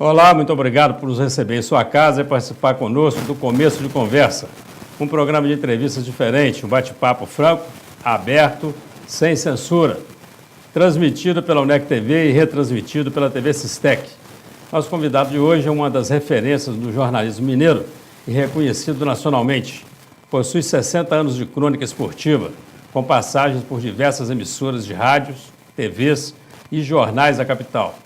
Olá, muito obrigado por nos receber em sua casa e participar conosco do Começo de Conversa. Um programa de entrevistas diferente, um bate-papo franco, aberto, sem censura. Transmitido pela UNEC TV e retransmitido pela TV Sistec. Nosso convidado de hoje é uma das referências do jornalismo mineiro e reconhecido nacionalmente. Possui 60 anos de crônica esportiva, com passagens por diversas emissoras de rádios, TVs e jornais da capital.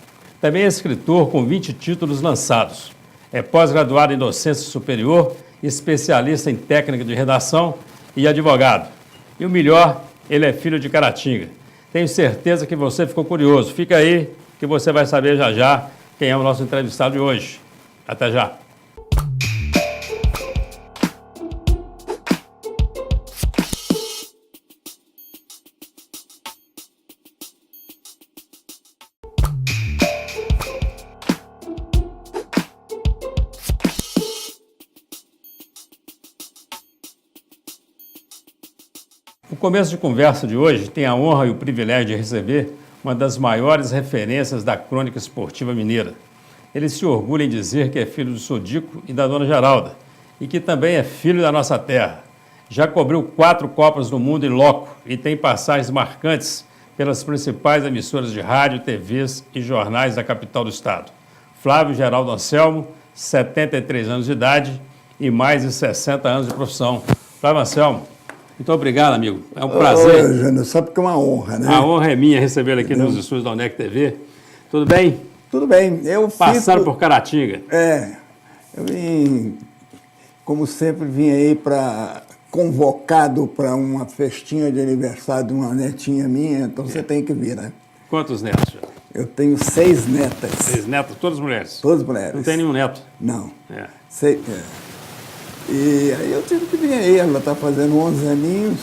Também é escritor com 20 títulos lançados. É pós-graduado em docência superior, especialista em técnica de redação e advogado. E o melhor, ele é filho de Caratinga. Tenho certeza que você ficou curioso. Fica aí que você vai saber já já quem é o nosso entrevistado de hoje. Até já. O Começo de Conversa de hoje tem a honra e o privilégio de receber uma das maiores referências da crônica esportiva mineira. Ele se orgulha em dizer que é filho do Sodico e da Dona Geralda, e que também é filho da nossa terra. Já cobriu 4 Copas do Mundo em loco e tem passagens marcantes pelas principais emissoras de rádio, TVs e jornais da capital do estado. Flávio Geraldo Anselmo, 73 anos de idade e mais de 60 anos de profissão. Flávio Anselmo, muito obrigado, amigo. É um prazer. Ô, Jânio, sabe que é uma honra, né? A honra é minha recebê-lo aqui nos estúdios da UNEC TV. Tudo bem? Tudo bem. Passaram por Caratinga. Eu vim, como sempre, vim aí convocado para uma festinha de aniversário de uma netinha minha, então você tem que vir, né? Quantos netos já? Eu tenho 6 netas. 6 netos? Todas mulheres? Todas mulheres. Não tem nenhum neto? Não. E aí eu tive que vir aí, ela está fazendo 11 aninhos,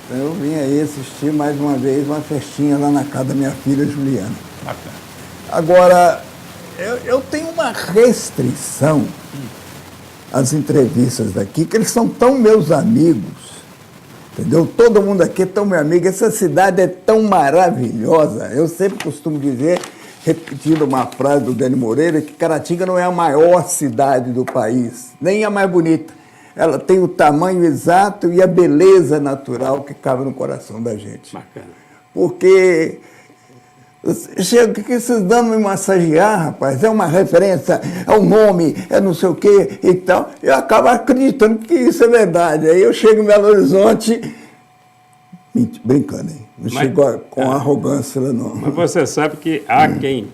então eu vim aí assistir mais uma vez uma festinha lá na casa da minha filha Juliana. Bacana. Agora, eu tenho uma restrição às entrevistas daqui, que eles são tão meus amigos, entendeu? Todo mundo aqui é tão meu amigo, essa cidade é tão maravilhosa. Eu sempre costumo dizer, repetindo uma frase do Dani Moreira, que Caratinga não é a maior cidade do país, nem a mais bonita. Ela tem o tamanho exato e a beleza natural que cabe no coração da gente. Bacana. Porque chega que vocês dando me massagear, rapaz, é uma referência, é um nome, é não sei o quê e tal. Eu acabo acreditando que isso é verdade. Aí eu chego em Belo Horizonte, brincando, hein? Não chego com arrogância lá, não. Mas você sabe que há quem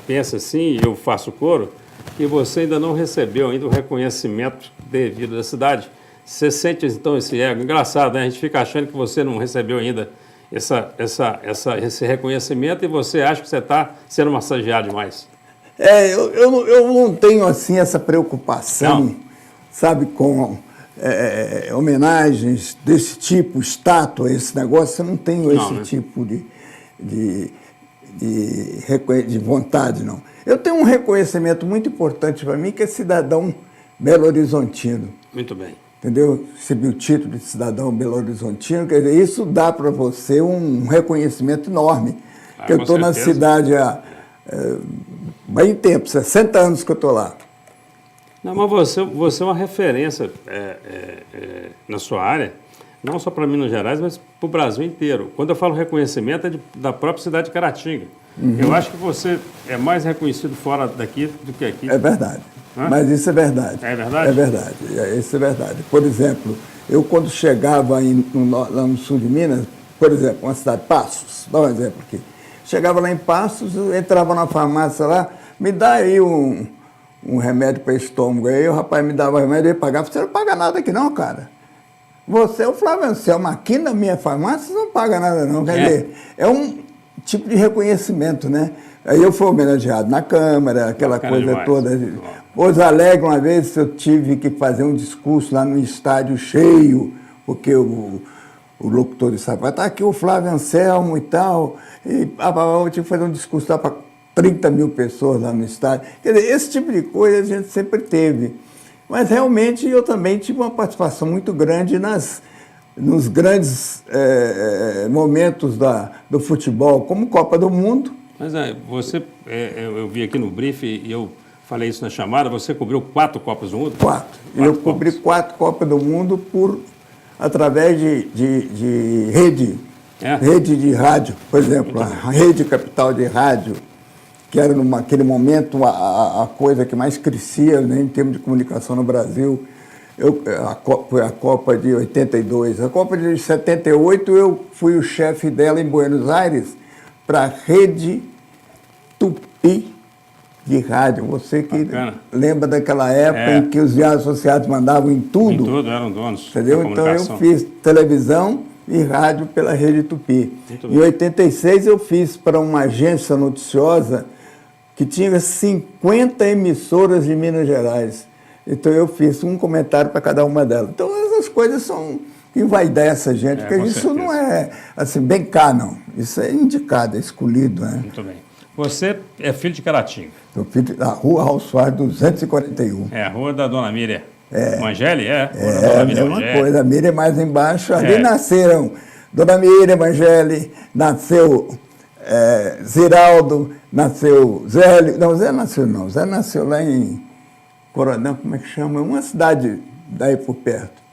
pensa assim, e eu faço coro, que você ainda não recebeu ainda o reconhecimento devido da cidade. Você sente, então, esse ego? Engraçado, né? A gente fica achando que você não recebeu ainda esse reconhecimento e você acha que você está sendo massageado demais. Eu não tenho, assim, essa preocupação, não. Sabe, com homenagens desse tipo, estátua, esse negócio. Eu não tenho esse tipo de vontade, não. Eu tenho um reconhecimento muito importante para mim, que é cidadão belo-horizontino. Muito bem. Entendeu? Recebi o título de cidadão belo-horizontino, quer dizer, isso dá para você um reconhecimento enorme. Porque eu estou na cidade há bem tempo, 60 anos que eu estou lá. Não, mas você é uma referência na sua área, não só para Minas Gerais, mas para o Brasil inteiro. Quando eu falo reconhecimento, é da própria cidade de Caratinga. Uhum. Eu acho que você é mais reconhecido fora daqui do que aqui. É verdade. Hã? Mas isso é verdade. É verdade? É verdade. Isso é verdade. Por exemplo, eu quando chegava lá no sul de Minas, por exemplo, uma cidade, Passos, dá um exemplo aqui. Chegava lá em Passos, eu entrava na farmácia lá, me dá aí um remédio para estômago. Aí o rapaz me dava o remédio e eu pagava. Você não paga nada aqui não, cara. Você é o Flávio Anselmo, aqui na minha farmácia você não paga nada não. Quer dizer, é um tipo de reconhecimento, né? Aí eu fui homenageado na Câmara, aquela coisa demais. Toda. Pouso Alegre, uma vez eu tive que fazer um discurso lá no estádio cheio, porque o locutor disse, vai estar aqui o Flávio Anselmo e tal, e eu tive que fazer um discurso lá para 30 mil pessoas lá no estádio. Quer dizer, esse tipo de coisa a gente sempre teve. Mas realmente eu também tive uma participação muito grande nos grandes momentos do futebol, como Copa do Mundo, Mas você, eu vi aqui no briefing e eu falei isso na chamada, você cobriu 4 Copas do Mundo? 4. Eu cobri 4 Copas do Mundo através de rede. Rede de rádio, por exemplo, a Rede Capital de Rádio, que era naquele momento a coisa que mais crescia, né, em termos de comunicação no Brasil. Foi a Copa de 82. A Copa de 78 eu fui o chefe dela em Buenos Aires para a Rede Tupi de rádio. Você que lembra daquela época em que os viados associados mandavam em tudo. Em tudo, eram donos. Entendeu? Então eu fiz televisão e rádio pela Rede Tupi. Em 86 eu fiz para uma agência noticiosa que tinha 50 emissoras de Minas Gerais. Então eu fiz um comentário para cada uma delas. Então essas coisas são que envaidecem a gente, porque isso não é assim, bem cá, não. Isso é indicado, é escolhido. Né? Muito bem. Você é filho de Caratinga. Sou filho da Rua Raul Soares 241. É, a rua da Dona Miriam. Mangeli, a mesma coisa. A Miriam mais embaixo. Ali nasceram Dona Miriam Mangeli, nasceu Ziraldo, nasceu Zélio. Não, Zé nasceu não. Zé nasceu lá em Coronel, como é que chama? Uma cidade daí por perto.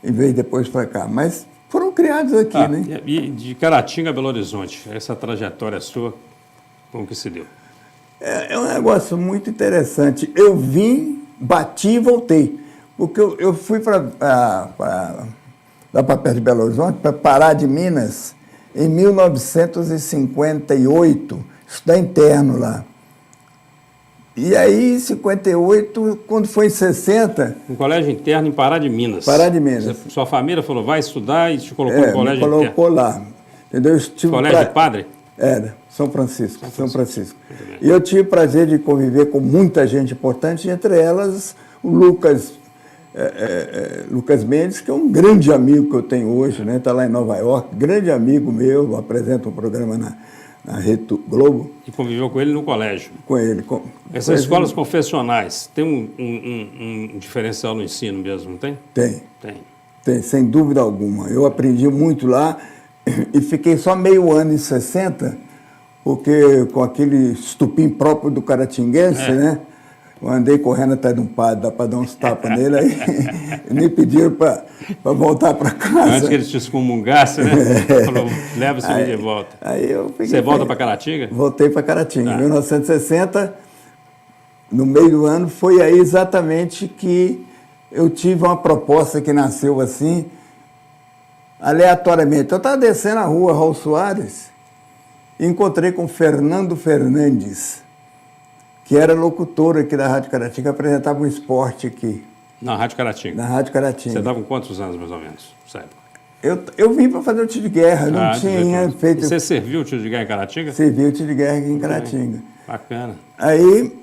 E veio depois para cá. Mas foram criados aqui, né? E de Caratinga a Belo Horizonte, essa trajetória sua, como que se deu? É um negócio muito interessante. Eu vim, bati e voltei. Porque eu fui lá para perto de Belo Horizonte, para Pará de Minas, em 1958, estudar interno lá. E aí, em 58, quando foi em 60... Um colégio interno em Pará de Minas. Pará de Minas. Sua família falou, vai estudar e te colocou no colégio interno. Me colocou lá. Entendeu? Colégio de padre? Era, São Francisco. E eu tive o prazer de conviver com muita gente importante, entre elas o Lucas Mendes, que é um grande amigo que eu tenho hoje, né? Está lá em Nova York, grande amigo meu, apresenta um programa na Rede Globo. E conviveu com ele no colégio? Com ele. Essas escolas confessionais, tem um diferencial no ensino mesmo, não tem? Tem, sem dúvida alguma. Eu aprendi muito lá e fiquei só meio ano em 60, porque com aquele estupim próprio do caratinguense, né? Eu andei correndo atrás de um padre, dá para dar uns tapas nele, aí me pediram para voltar para casa. Antes que ele te excomungasse, né? Falou, leva esse vídeo de volta. Aí você volta para Caratinga? Voltei para Caratinga. Em 1960, no meio do ano, foi aí exatamente que eu tive uma proposta que nasceu assim, aleatoriamente. Eu estava descendo a rua Raul Soares e encontrei com Fernando Fernandes, que era locutor aqui da Rádio Caratinga, apresentava um esporte aqui. Na Rádio Caratinga? Na Rádio Caratinga. Você estava com quantos anos, mais ou menos, nessa época? Eu vim para fazer o tiro de guerra, não tinha feito... E você serviu o tiro de guerra em Caratinga? Servi o tiro de guerra aqui em Caratinga. Bacana. Aí,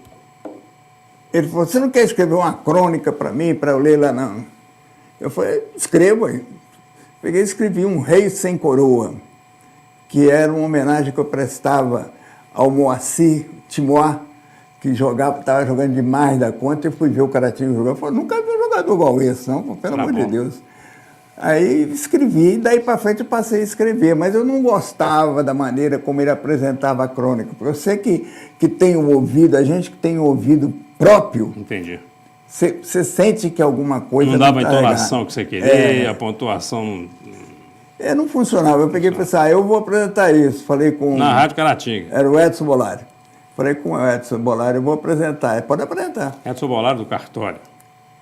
ele falou, você não quer escrever uma crônica para mim, para eu ler lá, não? Eu falei, escrevo aí. Peguei e escrevi Um Rei Sem Coroa, que era uma homenagem que eu prestava ao Moacir Timoá, que estava jogando demais da conta, eu fui ver o Caratinga jogar. Eu falei, nunca vi um jogador igual esse, não, pelo amor de Deus. Aí escrevi, daí para frente eu passei a escrever, mas eu não gostava da maneira como ele apresentava a crônica, porque eu sei que tem um ouvido, a gente que tem um ouvido próprio. Entendi. Você sente que alguma coisa... Não dava a entonação que você queria, a pontuação... não funcionava. Eu peguei e pensei, eu vou apresentar isso. Falei com... Na Rádio Caratinga. Era o Edson Bolari. Falei com o Edson Bolari, eu vou apresentar. Pode apresentar. Edson Bolari do cartório.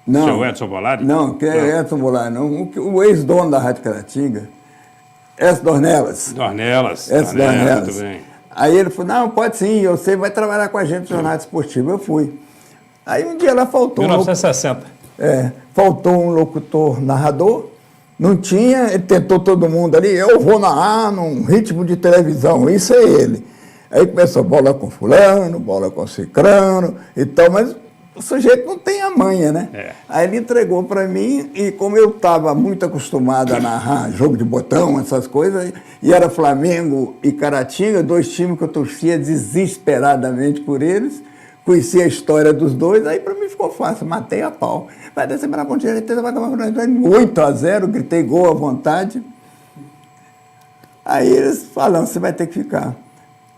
Não. Seu Edson Bolari? Não, que é Edson Bolari, não. O ex-dono da Rádio Caratinga, S. Dornelas. Dornelas. Muito bem. Aí ele falou, não, pode sim, você vai trabalhar com a gente no Jornal Esportivo. Eu fui. Aí um dia lá faltou... 1960. Faltou um locutor narrador, não tinha, ele tentou todo mundo ali, eu vou narrar num ritmo de televisão, isso é ele. Aí começou bola com fulano, bola com cicrano e tal, mas o sujeito não tem a manha, né? Aí ele entregou para mim e como eu estava muito acostumado a narrar jogo de botão, essas coisas, e era Flamengo e Caratinga, 2 times que eu torcia desesperadamente por eles, conheci a história dos dois, aí para mim ficou fácil, matei a pau. Vai descer para a ponte direita, vai tomar 8-0, gritei gol à vontade. Aí eles falaram, você vai ter que ficar.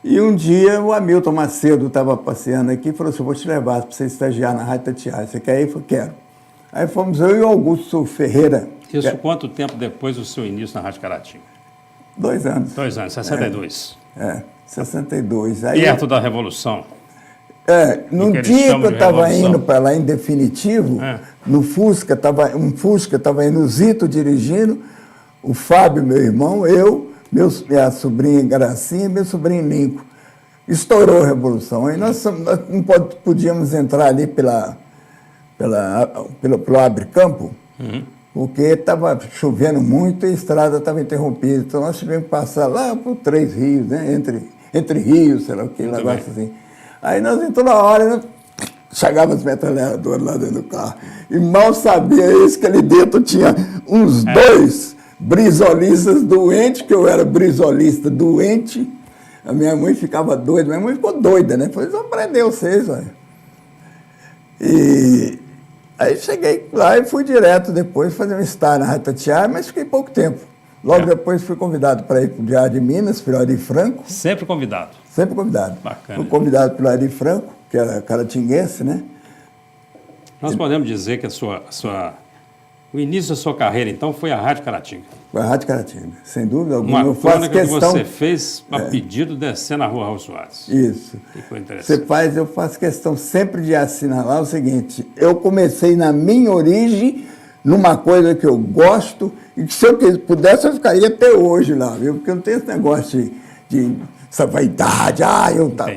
E um dia o Hamilton Macedo estava passeando aqui e falou assim, vou te levar para você estagiar na Rádio Itatiaia. Você quer ir? Eu falei, quero. Aí fomos eu e o Augusto Ferreira. Isso quanto tempo depois do seu início na Rádio Caratinga? 2 anos. 2 anos, 62. 62. Aí, perto da Revolução. No dia que eu estava indo para lá em definitivo, no Fusca, estava indo o Zito dirigindo, o Fábio, meu irmão, eu, minha sobrinha Gracinha e meu sobrinho Lincoln. Estourou a Revolução. Aí nós não podíamos entrar ali pelo Abre-Campo, porque estava chovendo muito e a estrada estava interrompida. Então nós tivemos que passar lá por 3 rios, né? Entre rios, sei lá o que, um negócio assim. Aí nós entramos na hora, chegava as metralhadoras lá dentro do carro. E mal sabia isso que ali dentro tinha uns 2 brisolistas doentes, que eu era brisolista doente. A minha mãe ficava doida, minha mãe ficou doida, né? Falei, vamos prender vocês, velho. E aí cheguei lá e fui direto depois fazer um estágio na Rádio Itatiaia, mas fiquei pouco tempo. Logo depois fui convidado para ir para o Diário de Minas, pelo Ari Franco. Sempre convidado? Sempre convidado. Bacana. Fui convidado pelo Ari Franco, que era caratinguense, né? Nós podemos dizer que o início da sua carreira, então, foi a Rádio Caratinga? Foi a Rádio Caratinga, sem dúvida alguma. Uma crônica que você fez a pedido descendo na Rua Raul Soares. Isso. Que foi interessante. Eu faço questão sempre de assinalar o seguinte, eu comecei na minha origem, numa coisa que eu gosto, e que se eu pudesse eu ficaria até hoje lá, viu? Porque eu não tenho esse negócio de essa vaidade,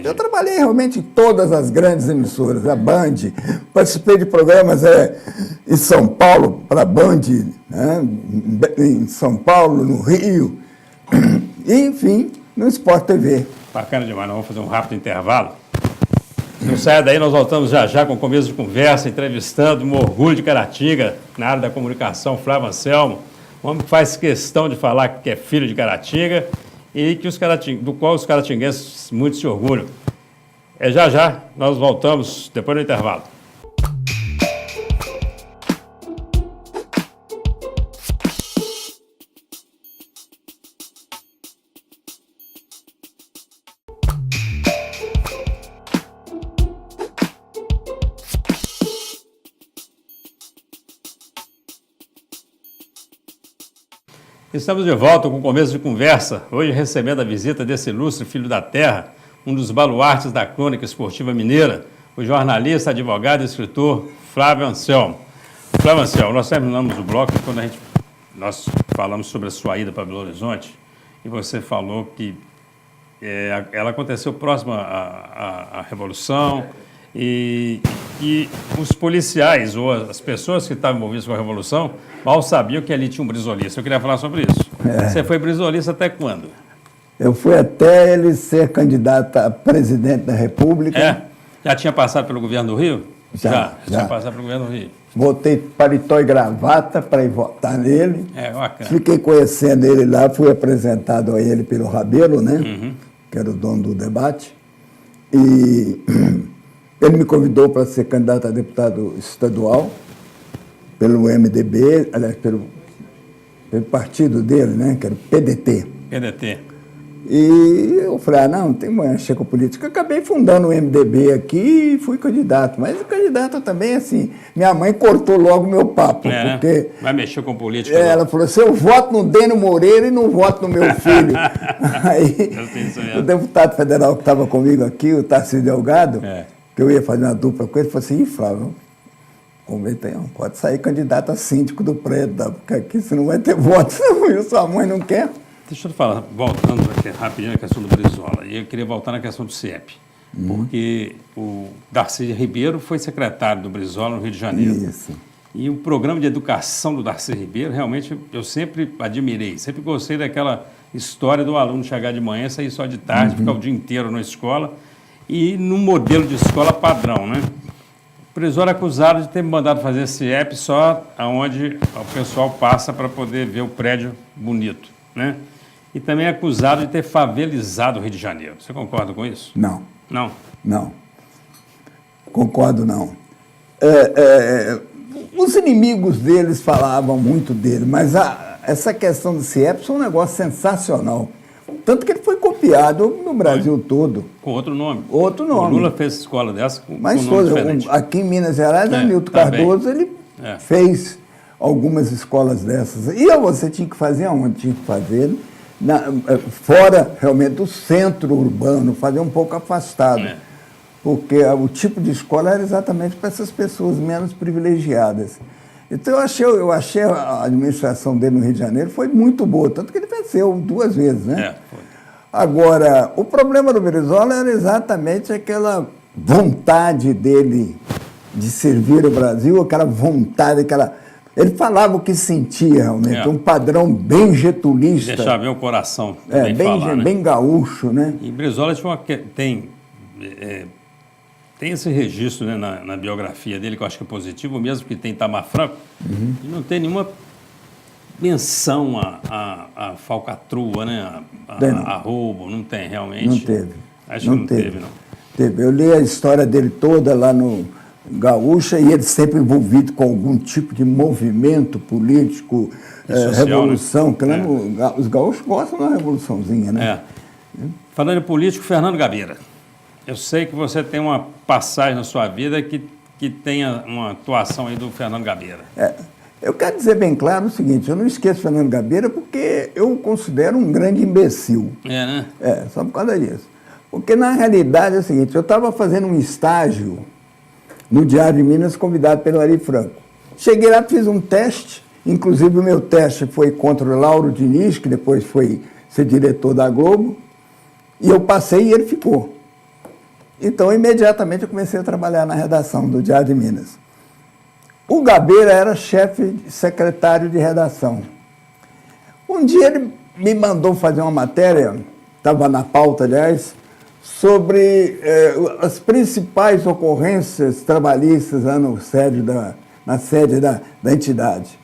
eu trabalhei realmente em todas as grandes emissoras, a Band, participei de programas em São Paulo, para a Band, né? Em São Paulo, no Rio, e, enfim, no Sport TV. Bacana demais, nós vamos fazer um rápido intervalo. Não saia daí, nós voltamos já com o começo de conversa, entrevistando um orgulho de Caratinga, na área da comunicação, Flávio Anselmo, um homem que faz questão de falar que é filho de Caratinga e que do qual os caratinguenses muito se orgulham. Já, nós voltamos depois do intervalo. Estamos de volta com o começo de conversa, hoje recebendo a visita desse ilustre filho da terra, um dos baluartes da crônica esportiva mineira, o jornalista, advogado e escritor Flávio Anselmo. Flávio Anselmo, nós terminamos o bloco quando nós falamos sobre a sua ida para Belo Horizonte e você falou que ela aconteceu próxima à Revolução e os policiais ou as pessoas que estavam envolvidas com a Revolução mal sabiam que ali tinha um brisolista. Eu queria falar sobre isso. Você foi brisolista até quando? Eu fui até ele ser candidato a presidente da República. Já tinha passado pelo governo do Rio? Já tinha passado pelo governo do Rio. Botei paletó e gravata para ir votar nele. Bacana. Fiquei conhecendo ele lá, fui apresentado a ele pelo Rabelo, né? Que era o dono do debate. E ele me convidou para ser candidato a deputado estadual pelo MDB, aliás, pelo partido dele, né, que era o PDT. E eu falei, não tem mais mexer com política. Eu acabei fundando o MDB aqui e fui candidato. Mas o candidato também, assim, minha mãe cortou logo meu papo. Porque vai mexer com política. Ela falou assim, eu voto no Dênio Moreira e não voto no meu filho. Aí o deputado federal que estava comigo aqui, o Tarcísio Delgado, que eu ia fazer uma dupla com ele, falou assim, Flávio, pode sair candidato a síndico do prédio, porque aqui você não vai ter voto, não, sua mãe não quer. Deixa eu te falar, voltando aqui rapidinho na questão do Brizola, e eu queria voltar na questão do CIEP, porque o Darcy Ribeiro foi secretário do Brizola no Rio de Janeiro. Isso. E o programa de educação do Darcy Ribeiro, realmente, eu sempre admirei, sempre gostei daquela história do aluno chegar de manhã, sair só de tarde, ficar o dia inteiro na escola, e num modelo de escola padrão, né? O Brizola é acusado de ter mandado fazer CIEP só onde o pessoal passa para poder ver o prédio bonito, né? E também é acusado de ter favelizado o Rio de Janeiro. Você concorda com isso? Não. Não? Não. Concordo, não. Os inimigos deles falavam muito dele, mas essa questão do CIEP foi um negócio sensacional. Tanto que ele foi copiado no Brasil todo. Com outro nome. Outro nome. O Lula fez escola dessa com Mas um nome diferente. aqui em Minas Gerais, Hamilton também. Cardoso, ele fez algumas escolas dessas. E você tinha que fazer onde? Tinha que fazer fora, realmente, do centro urbano, fazer um pouco afastado. Porque o tipo de escola era exatamente para essas pessoas menos privilegiadas. Então, eu achei a administração dele no Rio de Janeiro foi muito boa, tanto que ele venceu 2 vezes, né? Foi. Agora, o problema do Brizola era exatamente aquela vontade dele de servir o Brasil, aquela vontade, Ele falava o que sentia, realmente, um padrão bem getulista. Deixar bem o coração. Bem gaúcho, né? E Brizola tem esse registro, né, na biografia dele, que eu acho que é positivo, mesmo que tem Itamar Franco, e não tem nenhuma menção a falcatrua, né, a roubo, não tem realmente. Não teve. Acho que não teve, não. Teve. Eu li a história dele toda lá no Gaúcha e ele sempre envolvido com algum tipo de movimento político, social, revolução, né? Que lá os gaúchos gostam de uma revoluçãozinha, né? Falando em político, Fernando Gabeira. Eu sei que você tem uma passagem na sua vida que tenha uma atuação aí do Fernando Gabeira. Eu quero dizer bem claro o seguinte, eu não esqueço o Fernando Gabeira porque eu o considero um grande imbecil. Né? Só por causa disso. Porque, na realidade, é o seguinte, eu estava fazendo um estágio no Diário de Minas, convidado pelo Ari Franco. Cheguei lá, fiz um teste, inclusive o meu teste foi contra o Lauro Diniz, que depois foi ser diretor da Globo, e eu passei e ele ficou. Então, imediatamente, eu comecei a trabalhar na redação do Diário de Minas. O Gabeira era chefe, secretário de redação. Um dia ele me mandou fazer uma matéria, estava na pauta, aliás, sobre as principais ocorrências trabalhistas lá na sede da entidade.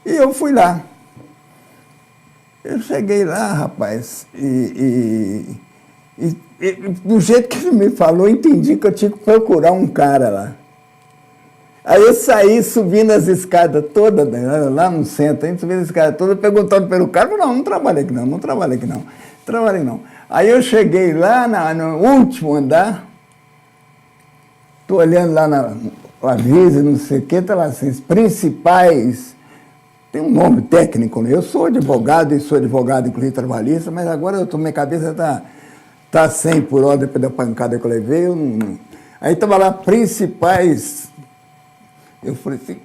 E eu fui lá. Eu cheguei lá, rapaz, e do jeito que ele me falou, eu entendi que eu tinha que procurar um cara lá. Aí eu saí subindo as escadas todas, lá no centro, subindo as escadas todas, perguntando pelo cara, não trabalhei aqui não trabalhei aqui não. Aí eu cheguei lá no último andar, estou olhando lá no aviso, não sei o que, está lá assim, os principais, tem um nome técnico, né? Eu sou advogado, inclusive trabalhista, mas agora minha cabeça está 100 por hora depois da pancada que eu levei. Aí estava lá, principais. Eu falei assim,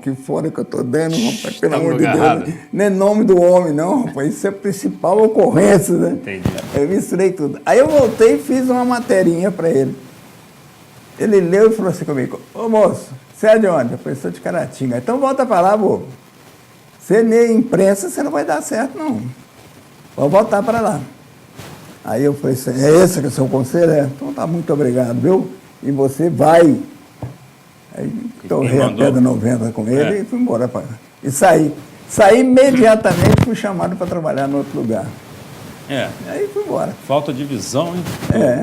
que fora que eu estou dando, rapaz, pelo amor de Deus. Não é nome do homem, não, rapaz, isso é a principal ocorrência, né? Entendi. Eu misturei tudo. Aí eu voltei e fiz uma materinha para ele. Ele leu e falou assim comigo, ô moço, você é de onde? Eu falei, sou de Caratinga. Então volta para lá, bobo. Você lê imprensa, você não vai dar certo, não. Vou voltar para lá. Aí eu falei assim, é esse que é o seu conselho? Então tá, muito obrigado, viu? E você vai. Aí torrei a pedra 90 com ele e fui embora. E saí. Saí imediatamente, fui chamado para trabalhar em outro lugar. Aí fui embora. Falta de visão, hein?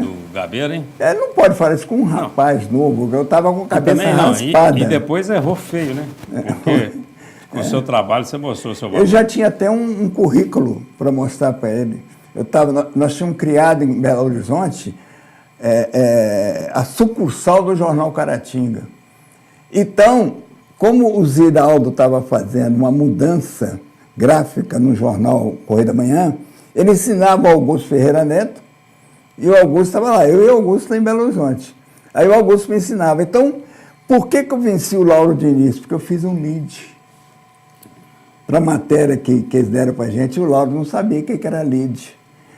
Do Gabeira, hein? Não pode falar isso com um rapaz novo, eu estava com a cabeça raspada. E depois errou feio, né? Porque com o seu trabalho você mostrou o seu valor. Eu já tinha até um currículo para mostrar para ele. Nós tínhamos criado em Belo Horizonte a sucursal do jornal Caratinga. Então, como o Ziraldo estava fazendo uma mudança gráfica no jornal Correio da Manhã, ele ensinava o Augusto Ferreira Neto e o Augusto estava lá, eu e o Augusto lá em Belo Horizonte. Aí o Augusto me ensinava. Então, por que eu venci o Lauro Diniz? Porque eu fiz um lead. Para a matéria que eles deram para a gente, o Lauro não sabia o que era lead.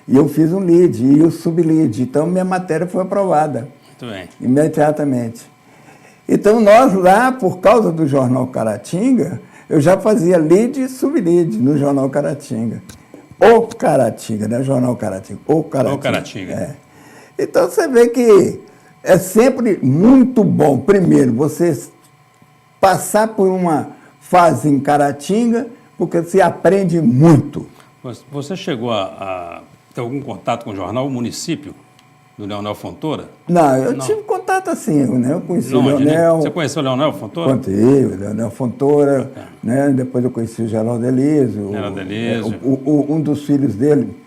E eu fiz um lead e o sublead. Então, minha matéria foi aprovada. Muito bem. Imediatamente. Então, nós lá, por causa do Jornal Caratinga, eu já fazia lead e sublead no Jornal Caratinga. O Caratinga, não é Jornal Caratinga, o Caratinga. O Caratinga. Então, você vê que é sempre muito bom, primeiro, você passar por uma fase em Caratinga, porque você aprende muito. Você chegou a ter algum contato com o jornal O Município, do Leonel Fontoura? Não, eu tive contato assim, né? Eu conheci o Leonel. Você conheceu o Leonel Fontoura? Contei, o Leonel Fontoura, né? Depois eu conheci o Geraldo Elísio. Geraldo Elísio. Um dos filhos dele,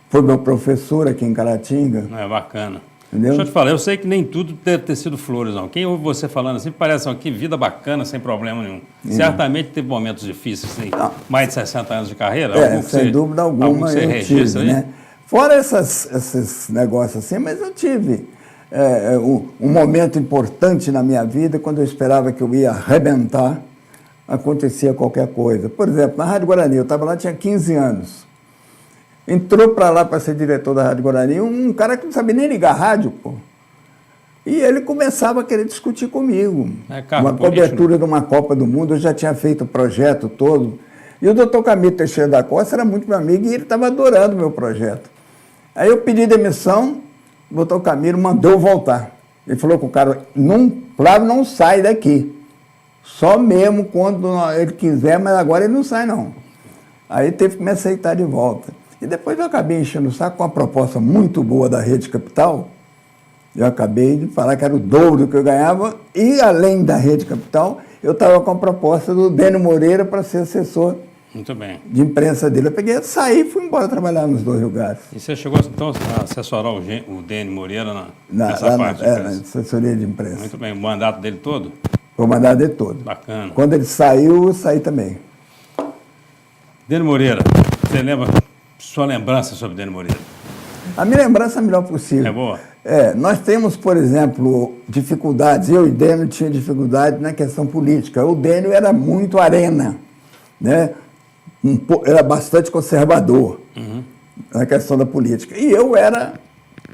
foi meu professor aqui em Caratinga. É bacana. Entendeu? Deixa eu te falar, eu sei que nem tudo deve ter sido flores, não. Quem ouve você falando assim, parece que vida bacana, sem problema nenhum. Certamente teve momentos difíceis, assim, mais de 60 anos de carreira. Sem dúvida alguma você eu registra tive, aí? né? Fora esses negócios assim, mas eu tive um momento importante na minha vida, quando eu esperava que eu ia arrebentar, acontecia qualquer coisa. Por exemplo, na Rádio Guarani, eu estava lá, tinha 15 anos. Entrou para lá para ser diretor da Rádio Guarani um cara que não sabia nem ligar rádio, pô. E ele começava a querer discutir comigo. Uma cobertura de uma Copa do Mundo, eu já tinha feito o projeto todo. E o doutor Camilo Teixeira da Costa era muito meu amigo e ele estava adorando o meu projeto. Aí eu pedi demissão, o doutor Camilo mandou eu voltar. Ele falou com o cara, Flávio não sai daqui. Só mesmo quando ele quiser, mas agora ele não sai não. Aí teve que me aceitar de volta. E depois eu acabei enchendo o saco com uma proposta muito boa da Rede Capital. Eu acabei de falar que era o dobro do que eu ganhava. E, além da Rede Capital, eu estava com a proposta do Dênio Moreira para ser assessor muito bem. de imprensa dele. Eu peguei, saí e fui embora trabalhar nos dois lugares. E você chegou, então, a assessorar o Dênio Moreira nessa parte? Na assessoria de imprensa. Muito bem. O mandato dele todo? Foi o mandato dele todo. Bacana. Quando ele saiu, eu saí também. Dênio Moreira, você lembra... Sua lembrança sobre Dênio Moreira? A minha lembrança é a melhor possível. É boa? Nós temos, por exemplo, dificuldades. Eu e Dênio tinha dificuldade na questão política. O Dênio era muito arena, né? Era bastante conservador na questão da política. E eu era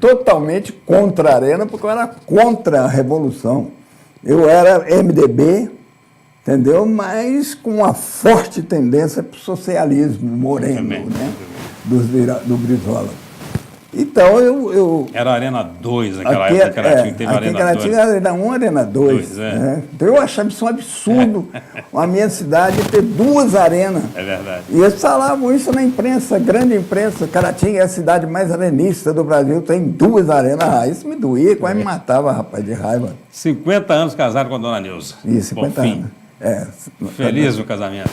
totalmente contra a arena, porque eu era contra a revolução. Eu era MDB, entendeu? Mas com uma forte tendência para o socialismo moreno, né? Do Brizola. Então, eu... Era a Arena 2 naquela época, Caratinga, teve a Arena 2. Aqui em Caratinga era Arena 1, Arena 2. Né? Então, eu achava isso um absurdo, a minha cidade ter duas arenas. É verdade. E eles falavam isso na imprensa, grande imprensa. Caratinga é a cidade mais arenista do Brasil, tem duas arenas. Ah, isso me doía, quase me matava, rapaz, de raiva. 50 anos casado com a dona Neuza. Isso, 50 anos. Feliz o casamento.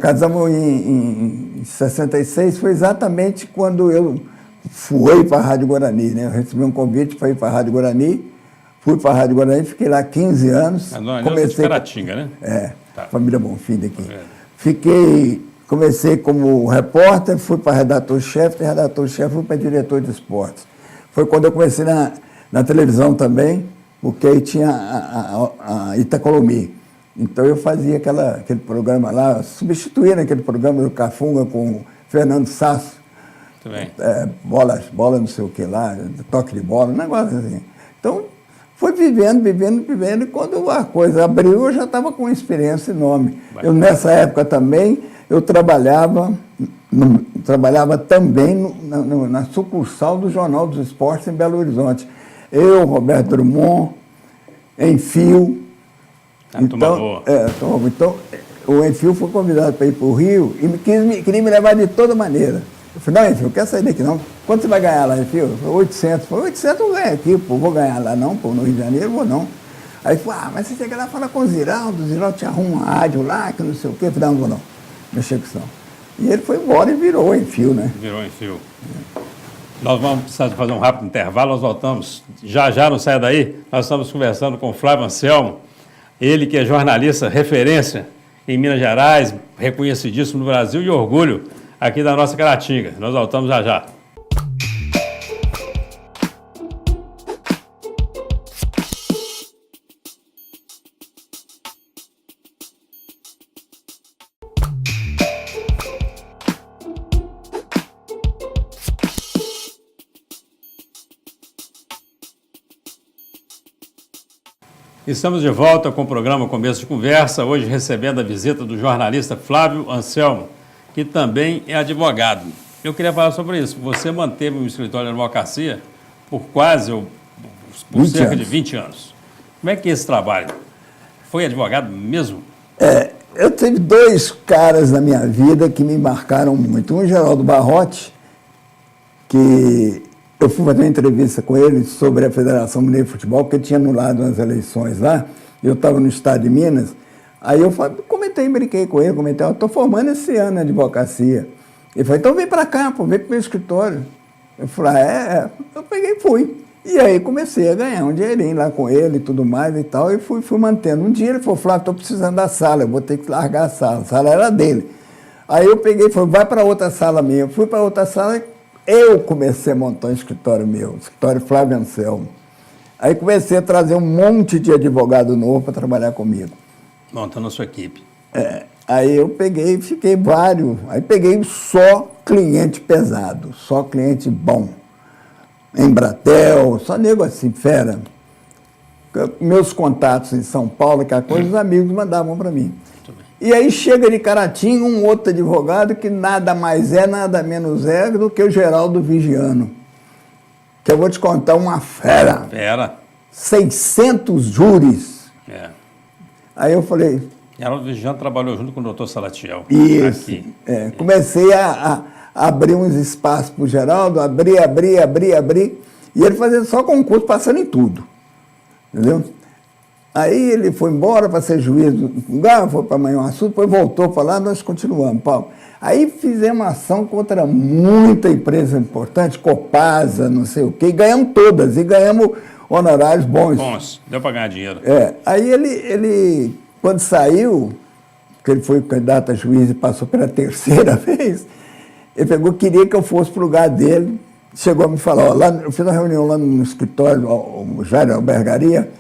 Casamos em 66, foi exatamente quando eu fui para a Rádio Guarani, né? Eu recebi um convite para ir para a Rádio Guarani, fui para a Rádio Guarani, fiquei lá 15 anos. A dona Neuza de Caratinga, né? Família Bonfim daqui. Comecei como repórter, fui para redator-chefe, de redator-chefe fui para diretor de esportes. Foi quando eu comecei na televisão também, porque aí tinha a Itacolomi. Então eu fazia aquele programa lá, substituía naquele programa do Cafunga com o Fernando Sasso. Muito bem. Bola não sei o que lá, toque de bola, um negócio assim. Então, foi vivendo, e quando a coisa abriu, eu já estava com uma experiência enorme. Eu, nessa época também, eu trabalhava também na sucursal do Jornal dos Esportes em Belo Horizonte. Eu, Roberto Drummond, Enfio. Então, o Enfio foi convidado para ir para o Rio e queria me levar de toda maneira. Eu falei, não, Enfio, eu quero sair daqui não. Quanto você vai ganhar lá, Enfio? Eu falei, 800. Eu falei, 800 eu ganho aqui, pô, vou ganhar lá não, pô, no Rio de Janeiro, vou não. Aí ele falou, mas você chega lá e fala com o Ziraldo te arruma uma rádio lá, que não sei o quê. Eu falei, não vou não, mexer com isso não. E ele foi embora e virou Enfio, né? Virou Enfio. Nós vamos precisar fazer um rápido intervalo, nós voltamos. Já não saia daí, nós estamos conversando com o Flávio Anselmo, ele que é jornalista referência em Minas Gerais, reconhecidíssimo no Brasil e orgulho aqui da nossa Caratinga. Nós voltamos já. Estamos de volta com o programa Começo de Conversa, hoje recebendo a visita do jornalista Flávio Anselmo, que também é advogado. Eu queria falar sobre isso. Você manteve um escritório de advocacia por cerca de 20 anos. Como é que é esse trabalho? Foi advogado mesmo? Eu tive dois caras na minha vida que me marcaram muito. Um, Geraldo Barrote, que eu fui fazer uma entrevista com ele sobre a Federação Mineira de Futebol, porque tinha anulado as eleições lá. Eu estava no estado de Minas. Aí eu brinquei com ele, eu estou formando esse ano na advocacia. Ele falou, então vem para cá, pô, vem para o meu escritório. Eu falei, eu peguei e fui. E aí comecei a ganhar um dinheirinho lá com ele e tudo mais e tal, e fui mantendo. Um dia ele falou, Flávio, estou precisando da sala, eu vou ter que largar a sala era dele. Aí eu peguei e falei, vai para outra sala minha. Eu fui para outra sala e eu comecei a montar um escritório meu, o escritório Flávio Anselmo. Aí comecei a trazer um monte de advogado novo para trabalhar comigo. Montando a sua equipe. Aí eu peguei e fiquei vários. Aí peguei só cliente pesado, só cliente bom. Embratel, só nego assim, fera. Meus contatos em São Paulo, que a coisa, os amigos mandavam para mim. E aí chega de Caratinga um outro advogado que nada mais é, nada menos é do que o Geraldo Vigiano. Que eu vou te contar uma fera. 600 júris. Aí eu falei... Geraldo Vigiano trabalhou junto com o doutor Salatiel. Isso. Aqui. Comecei a abrir uns espaços para o Geraldo, abrir. E ele fazia só concurso, passando em tudo. Entendeu? Aí ele foi embora para ser juiz do lugar, foi para Manhuaçu, depois voltou para lá, nós continuamos, Paulo. Aí fizemos ação contra muita empresa importante, Copasa, não sei o quê, e ganhamos todas, e ganhamos honorários bons. Bons, deu para ganhar dinheiro. Aí ele, quando saiu, que ele foi candidato a juiz e passou pela terceira vez, ele pegou, queria que eu fosse para o lugar dele, chegou a me falar, eu fiz uma reunião lá no escritório, o Jair Albergaria,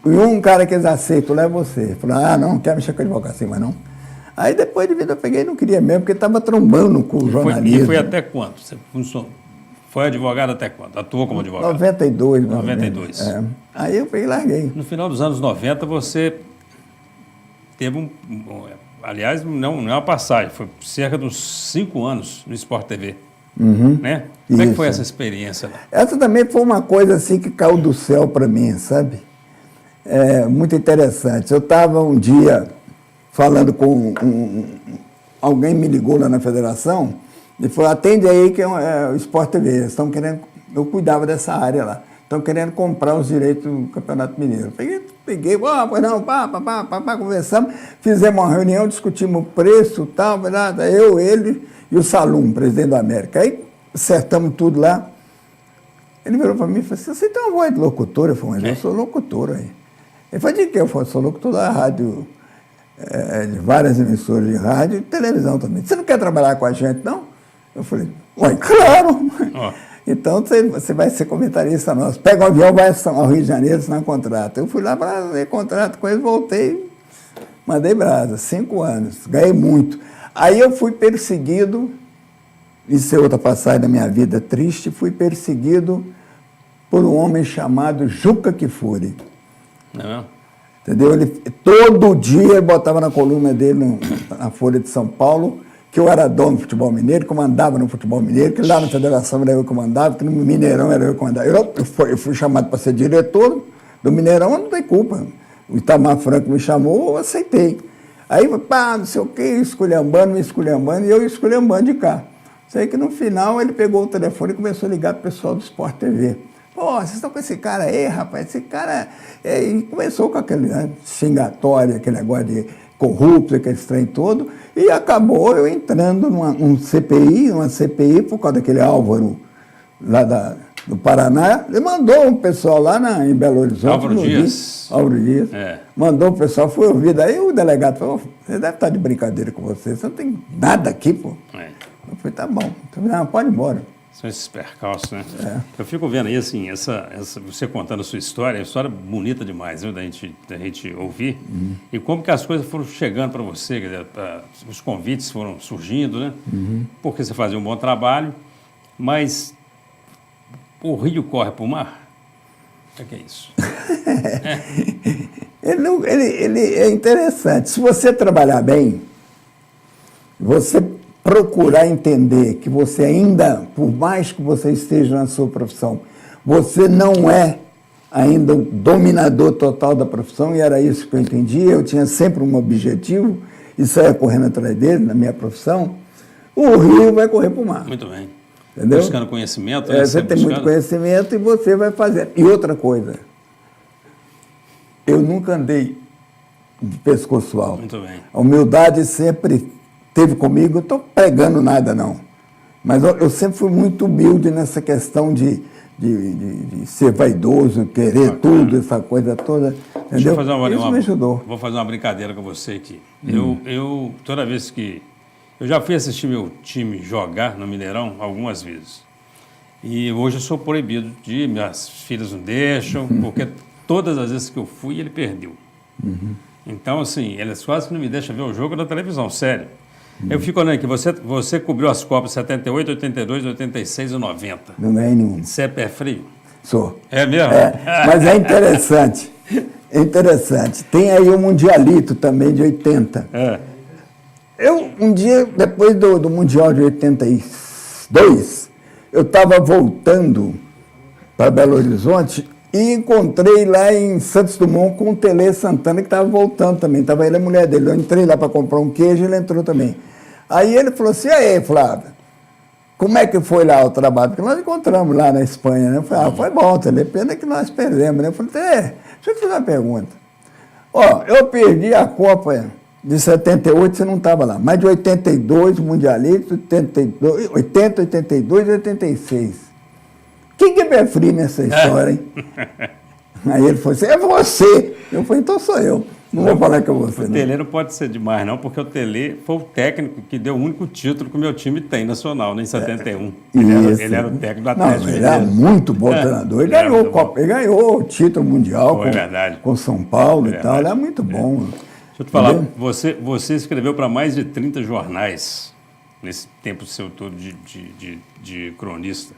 e um cara que eles aceitam lá é você. Ele falou, não quero mexer com a advocacia, mas não. Aí depois de vida eu peguei e não queria mesmo, porque estava trombando com o jornalismo. E foi até quanto? Você foi advogado até quanto? Atuou como advogado? 92. Aí eu peguei e larguei. No final dos anos 90 você teve aliás, não é uma passagem, foi cerca de uns 5 anos no Sport TV. Né? Como é que foi essa experiência? Essa também foi uma coisa assim que caiu do céu para mim, sabe? Muito interessante. Eu estava um dia falando com alguém me ligou lá na federação e falou, atende aí que é o Sport TV, eles estão querendo, eu cuidava dessa área lá, estão querendo comprar os direitos do Campeonato Mineiro. Peguei, conversamos, fizemos uma reunião, discutimos o preço, tal, eu, ele e o Salum, presidente da América. Aí acertamos tudo lá. Ele virou para mim e falou assim, você tem uma voz de locutor? Eu falei, mas eu sou locutor aí. Ele falou, de quê? Eu falei, sou locutor da rádio, de várias emissoras de rádio e televisão também. Você não quer trabalhar com a gente, não? Eu falei, claro! Então você vai ser comentarista nosso. Pega um avião, vai ao Rio de Janeiro, assinar um contrato. Eu fui lá para fazer contrato com ele, voltei, mandei brasa, 5 anos, ganhei muito. Aí eu fui perseguido, isso é outra passagem da minha vida triste, fui perseguido por um homem chamado Juca Kfouri. Entendeu? Ele, todo dia ele botava na coluna dele, na Folha de São Paulo, que eu era dono do futebol mineiro, comandava no futebol mineiro, que lá na federação era eu que comandava, que no Mineirão era eu que comandava. Eu fui chamado para ser diretor do Mineirão, eu não tenho culpa. O Itamar Franco me chamou, eu aceitei. Aí, não sei o quê, me esculhambando, e eu esculhambando de cá. Sei que no final ele pegou o telefone e começou a ligar para o pessoal do Sport TV. Pô, vocês estão com esse cara aí, rapaz, esse cara... E começou com aquele xingatório, aquele negócio de corrupto, aquele trem todo, e acabou eu entrando numa CPI, por causa daquele Álvaro lá do Paraná. Ele mandou um pessoal lá em Belo Horizonte. Álvaro Dias. Mandou o pessoal, foi ouvido. Aí o delegado falou, você deve estar de brincadeira com você não tem nada aqui, pô. Eu falei, tá bom, então, pode ir embora. São esses percalços, né? Eu fico vendo aí, assim, você contando a sua história, é uma história bonita demais, viu, da gente ouvir. E como que as coisas foram chegando para você, quer dizer, os convites foram surgindo, né? Porque você fazia um bom trabalho, mas o rio corre para o mar? O que é isso? Ele é interessante. Se você trabalhar bem, você procurar entender que você ainda, por mais que você esteja na sua profissão, você não é ainda o dominador total da profissão, e era isso que eu entendia, eu tinha sempre um objetivo, e saia correndo atrás dele, na minha profissão, o rio vai correr para o mar. Muito bem. Entendeu? Buscando conhecimento. Né? Você tem muito conhecimento e você vai fazer. E outra coisa, eu nunca andei de pescoço alto. Muito bem. A humildade sempre teve comigo, não estou pregando nada, não. Mas eu sempre fui muito humilde nessa questão de ser vaidoso, querer tudo, essa coisa toda. Entendeu? Deixa eu fazer Isso me ajudou. Vou fazer uma brincadeira com você aqui. Eu, toda vez que... Eu já fui assistir meu time jogar no Mineirão algumas vezes. E hoje eu sou proibido de ir, minhas filhas não deixam, porque todas as vezes que eu fui, ele perdeu. Então, assim, eles quase que não me deixam ver o jogo na televisão, sério. Eu fico olhando aqui, você cobriu as Copas 78, 82, 86 e 90. Não ganhei nenhum. Você é pé frio? Sou. É mesmo? Mas é interessante. É interessante. Tem aí o Mundialito também, de 80. Eu, um dia, depois do Mundial de 82, eu estava voltando para Belo Horizonte e encontrei lá em Santos Dumont com o Tele Santana, que estava voltando também. Estava ele e a mulher dele. Eu entrei lá para comprar um queijo e ele entrou também. Aí ele falou assim, e aí, Flávio, como é que foi lá o trabalho? Porque nós encontramos lá na Espanha, né? Eu falei, foi bom, Tele, pena que nós perdemos, né? Eu falei, deixa eu te fazer uma pergunta. Ó, eu perdi a Copa de 78, você não estava lá, mas de 82, Mundialito, 80, 82 e 86. Quem que é pé frio nessa história, hein? Aí ele falou assim, é você. Eu falei, então sou eu. Não vou falar que é você. O Tele não pode ser demais, não, porque o Tele foi o técnico que deu o único título que o meu time tem nacional, né, em 71. Ele era o técnico do Atlético. Não, ele era muito bom treinador. Ele ganhou o Copa, ele ganhou o título mundial com São Paulo e tal. Ele era muito bom. Deixa eu te falar, você escreveu para mais de 30 jornais nesse tempo seu todo de cronista.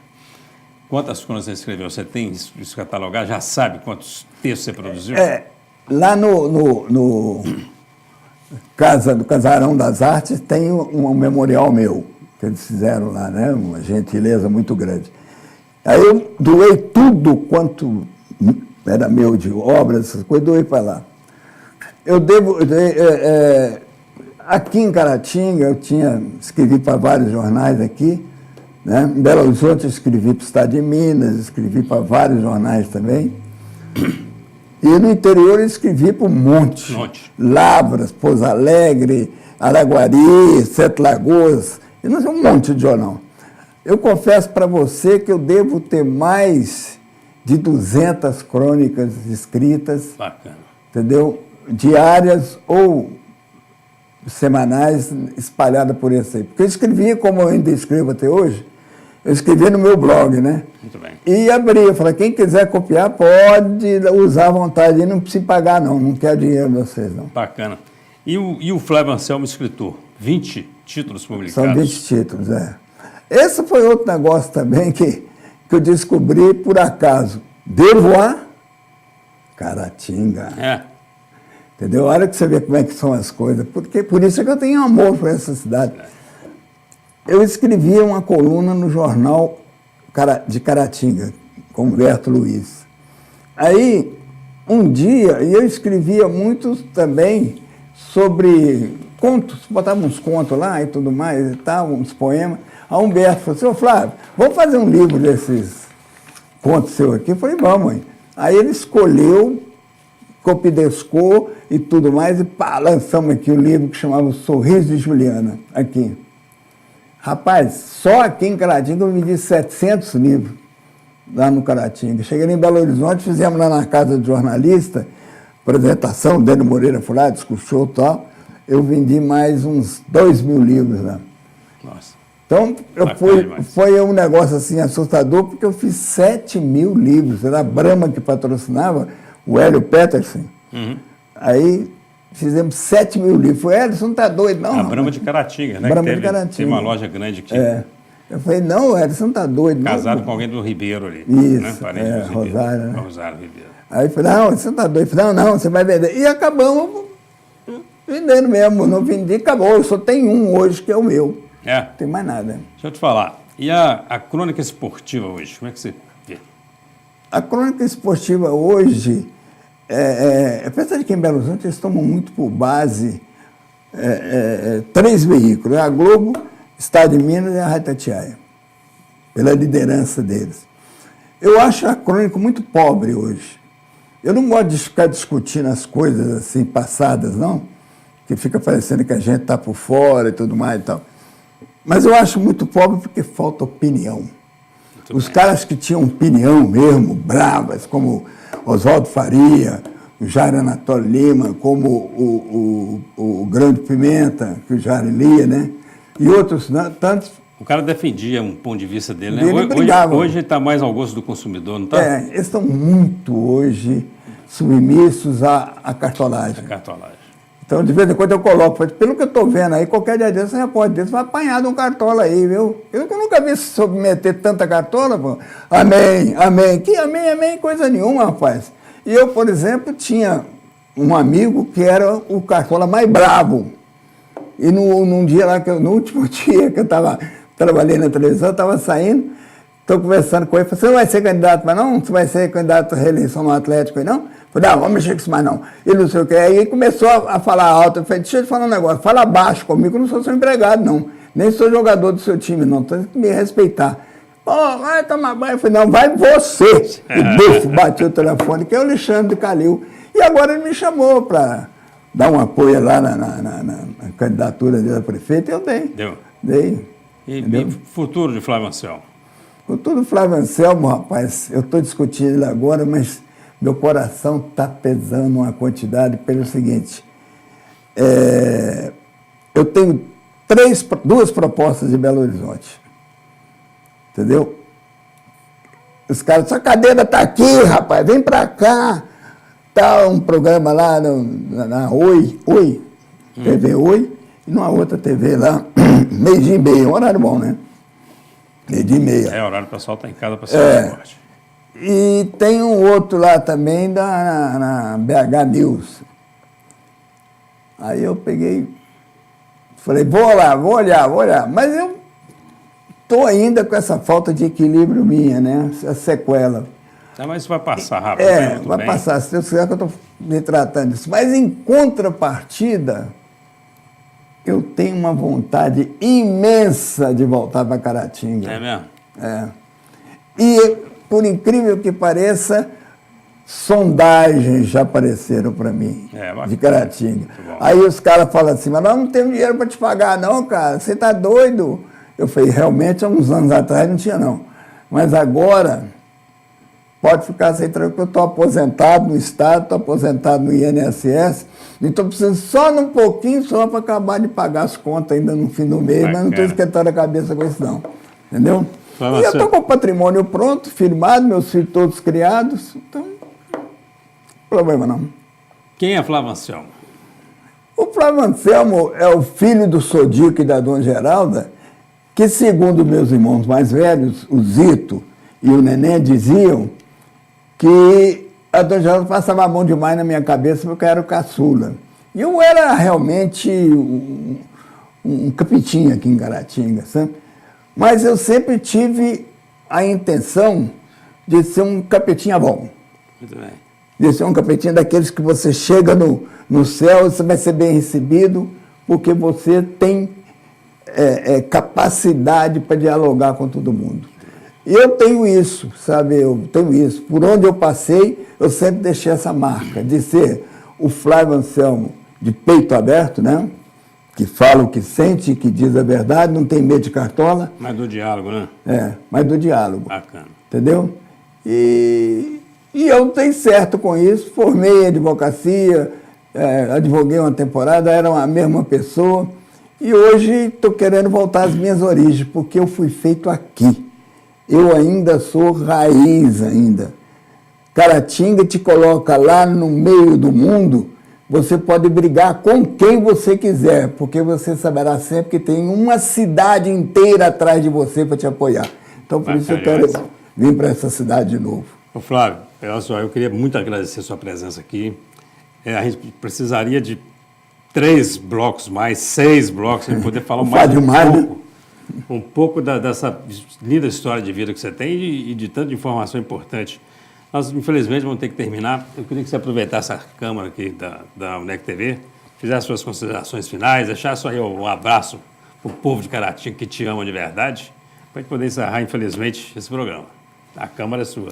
Quantas crônicas você escreveu? Você tem isso catalogado? Já sabe quantos textos você produziu? Lá no Casarão das Artes tem um memorial meu, que eles fizeram lá, né? Uma gentileza muito grande. Aí eu doei tudo quanto era meu de obras, essas coisas, doei para lá. Aqui em Caratinga, eu escrevi para vários jornais aqui, né? Em Belo Horizonte eu escrevi para o Estado de Minas, escrevi para vários jornais também. E no interior eu escrevi para um monte. Lavras, Pouso Alegre, Araguari, Sete Lagoas, e não sei, um monte de jornal. Eu confesso para você que eu devo ter mais de 200 crônicas escritas. Bacana. Entendeu? Diárias ou semanais espalhadas por esse aí. Porque eu escrevia, como eu ainda escrevo até hoje, eu escrevia no meu blog, né? Muito bem. E abria, eu falei, quem quiser copiar pode usar à vontade, não precisa pagar não quero dinheiro de vocês não. Bacana. E o Flávio Anselmo, escritor, 20 títulos publicados? São 20 títulos, Esse foi outro negócio também que eu descobri por acaso. Devoar, Caratinga. Entendeu? Olha que você vê como é que são as coisas. Porque, por isso é que eu tenho amor por essa cidade. Eu escrevia uma coluna no jornal de Caratinga, com Humberto Luiz. Aí, um dia, eu escrevia muito também sobre contos, botava uns contos lá e tudo mais e tal, uns poemas. A Humberto falou assim, ô Flávio, vamos fazer um livro desses contos seus aqui? Eu falei, vamos, mãe. Aí ele escolheu, copidescou e tudo mais, e pá, lançamos aqui um livro que chamava O Sorriso de Juliana, aqui. Rapaz, só aqui em Caratinga eu vendi 700 livros, lá no Caratinga. Cheguei em Belo Horizonte, fizemos lá na casa do jornalista, apresentação, Deno Moreira foi lá, discursou e tal. Eu vendi mais uns 2.000 livros lá. Nossa. Então, foi um negócio assim assustador, porque eu fiz 7.000 livros. Era a Brahma que patrocinava, o Hélio Peterson. Aí fizemos 7.000 livros. Foi, Hélio, você não está doido, não? A Brahma de Caratinga, né? Brahma de Caratinga. Tem uma loja grande aqui. Eu falei, não, Hélio, você não está doido, não? Casado com alguém do Ribeiro ali. Isso, né? Rosário, né? Rosário Ribeiro. Aí eu falei, não, você não está doido. Eu falei, não, você vai vender. E acabamos vendendo mesmo. Não vendi, acabou. Eu só tenho um hoje, que é o meu. Não tem mais nada. Deixa eu te falar. E a crônica esportiva hoje, como é que você vê? A crônica esportiva hoje, apesar de que em Belo Horizonte eles tomam muito por base 3 veículos, a Globo, Estado de Minas e a Rádio Itatiaia, pela liderança deles. Eu acho a crônica muito pobre hoje. Eu não gosto de ficar discutindo as coisas assim passadas, não, que fica parecendo que a gente está por fora e tudo mais e tal. Mas eu acho muito pobre porque falta opinião. Os caras que tinham opinião mesmo, bravas, como Oswaldo Faria, o Jair Anatólio Lima, como o Grande Pimenta, que o Jair lia, né? E outros, né? Tantos. O cara defendia um ponto de vista dele, né? Ele brigava. Hoje está mais ao gosto do consumidor, não está? Eles estão muito hoje submissos à cartolagem. A cartolagem. Então, de vez em quando eu coloco, pelo que eu estou vendo aí, qualquer dia desse, repórter desse vai apanhar de um cartola aí, viu? Eu nunca vi se submeter tanta cartola, pô. Amém, amém. Que amém, amém, coisa nenhuma, rapaz. E eu, por exemplo, tinha um amigo que era o cartola mais bravo. E num dia lá, no último dia que eu trabalhei na televisão, eu estava saindo, estou conversando com ele, falei, você não vai ser candidato mais não? Você vai ser candidato à reeleição no Atlético aí não? Falei, não, vamos mexer com isso mais não. E não sei o que. Aí ele começou a falar alto. Eu falei, deixa eu te falar um negócio, fala baixo comigo, eu não sou seu empregado, não. Nem sou jogador do seu time, não. Tem que me respeitar. Pô, vai tomar banho. Eu falei, não, vai você. E bufo, bati o telefone, que é o Alexandre Calil. E agora ele me chamou para dar um apoio lá na candidatura dele a prefeito, e eu dei. Dei. E futuro de Flávio Anselmo? Futuro do Flávio Anselmo, rapaz, eu estou discutindo ele agora, mas meu coração está pesando uma quantidade pelo seguinte. Eu tenho duas propostas de Belo Horizonte. Entendeu? Os caras, sua cadeira está aqui, rapaz, vem para cá. Tá um programa lá na Oi, TV Oi, e numa outra TV lá, 12h30, um horário bom, né? 12h30. Horário o pessoal está em casa para ser forte. E tem um outro lá também na BH News. Aí eu peguei, falei, vou olhar. Mas eu estou ainda com essa falta de equilíbrio minha, né? Essa sequela. Mas isso vai passar rápido. Vai passar, se Deus quiser que eu estou me tratando disso. Mas em contrapartida, eu tenho uma vontade imensa de voltar para Caratinga. É mesmo? E, por incrível que pareça, sondagens já apareceram para mim, de Caratinga. Aí os caras falam assim, mas nós não temos dinheiro para te pagar não, cara, você está doido? Eu falei, realmente, há uns anos atrás não tinha não. Mas agora, pode ficar sem tranquilo, eu estou aposentado no Estado, estou aposentado no INSS, e estou precisando só num pouquinho só para acabar de pagar as contas ainda no fim do mês, mas não estou esquentando a cabeça com isso não, entendeu? E eu estou com o patrimônio pronto, firmado, meus filhos todos criados, então, problema não. Quem é Flávio Anselmo? O Flávio Anselmo é o filho do Sodico e da Dona Geralda, que segundo meus irmãos mais velhos, o Zito e o Neném, diziam que a Dona Geralda passava a mão demais na minha cabeça porque eu era o caçula. E eu era realmente um capitinho aqui em Caratinga, sabe? Mas eu sempre tive a intenção de ser um capetinha bom. Muito bem. De ser um capetinha daqueles que você chega no céu, você vai ser bem recebido, porque você tem capacidade para dialogar com todo mundo. E eu tenho isso, sabe? Eu tenho isso. Por onde eu passei, eu sempre deixei essa marca de ser o Flávio Anselmo de peito aberto, né? Que fala o que sente, que diz a verdade, não tem medo de cartola. Mas do diálogo, né? Mas do diálogo. Bacana. Entendeu? E eu dei certo com isso, formei advocacia, advoguei uma temporada, era a mesma pessoa. E hoje estou querendo voltar às minhas origens, porque eu fui feito aqui. Eu ainda sou raiz ainda. Caratinga te coloca lá no meio do mundo, você pode brigar com quem você quiser, porque você saberá sempre que tem uma cidade inteira atrás de você para te apoiar. Então, por isso eu quero vir para essa cidade de novo. Ô Flávio, olha só, eu queria muito agradecer a sua presença aqui. A gente precisaria de 3 blocos mais, 6 blocos, para poder falar um pouco dessa linda história de vida que você tem e de tanta informação importante. Nós, infelizmente, vamos ter que terminar. Eu queria que você aproveitasse a câmera aqui da UNEC TV, fizesse suas considerações finais, deixasse aí um abraço para o povo de Caratinga que te ama de verdade, para a gente poder encerrar, infelizmente, esse programa. A câmera é sua.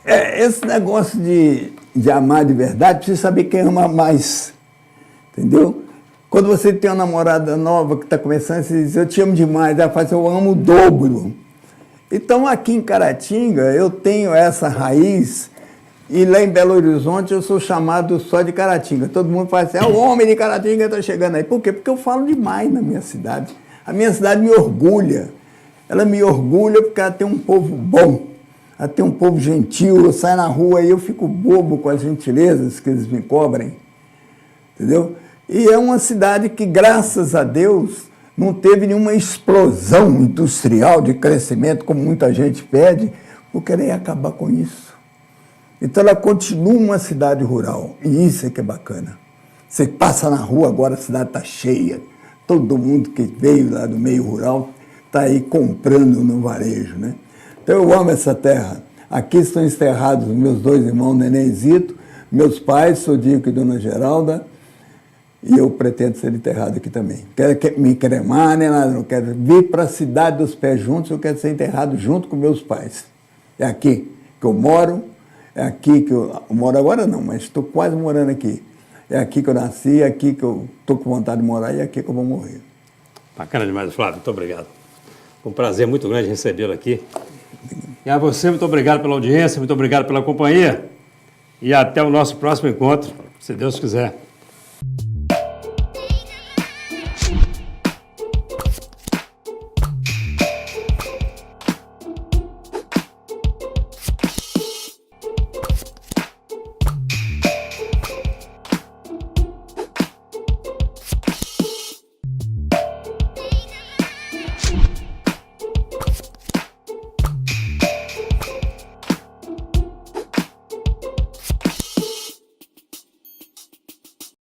Esse negócio de amar de verdade, precisa saber quem ama mais. Entendeu? Quando você tem uma namorada nova que está começando, você diz, eu te amo demais, ela faz, eu amo o dobro. Então, aqui em Caratinga, eu tenho essa raiz, e lá em Belo Horizonte eu sou chamado só de Caratinga. Todo mundo fala assim, o homem de Caratinga está chegando aí. Por quê? Porque eu falo demais na minha cidade. A minha cidade me orgulha. Ela me orgulha porque ela tem um povo bom, ela tem um povo gentil. Eu saio na rua e eu fico bobo com as gentilezas que eles me cobrem. Entendeu? E é uma cidade que, graças a Deus, não teve nenhuma explosão industrial de crescimento, como muita gente pede, por querer acabar com isso. Então ela continua uma cidade rural, e isso é que é bacana. Você passa na rua, agora a cidade está cheia, todo mundo que veio lá do meio rural está aí comprando no varejo, né? Então eu amo essa terra. Aqui estão enterrados meus dois irmãos, Nenenzito, meus pais, sou Dico e Dona Geralda, e eu pretendo ser enterrado aqui também. Quero me cremar, nem nada, não quero vir para a cidade dos pés juntos, eu quero ser enterrado junto com meus pais. É aqui que eu moro, é aqui que eu moro agora não, mas estou quase morando aqui. É aqui que eu nasci, é aqui que eu estou com vontade de morar e é aqui que eu vou morrer. Bacana demais, Flávio, muito obrigado. Foi um prazer muito grande recebê-lo aqui. E a você, muito obrigado pela audiência, muito obrigado pela companhia. E até o nosso próximo encontro, se Deus quiser.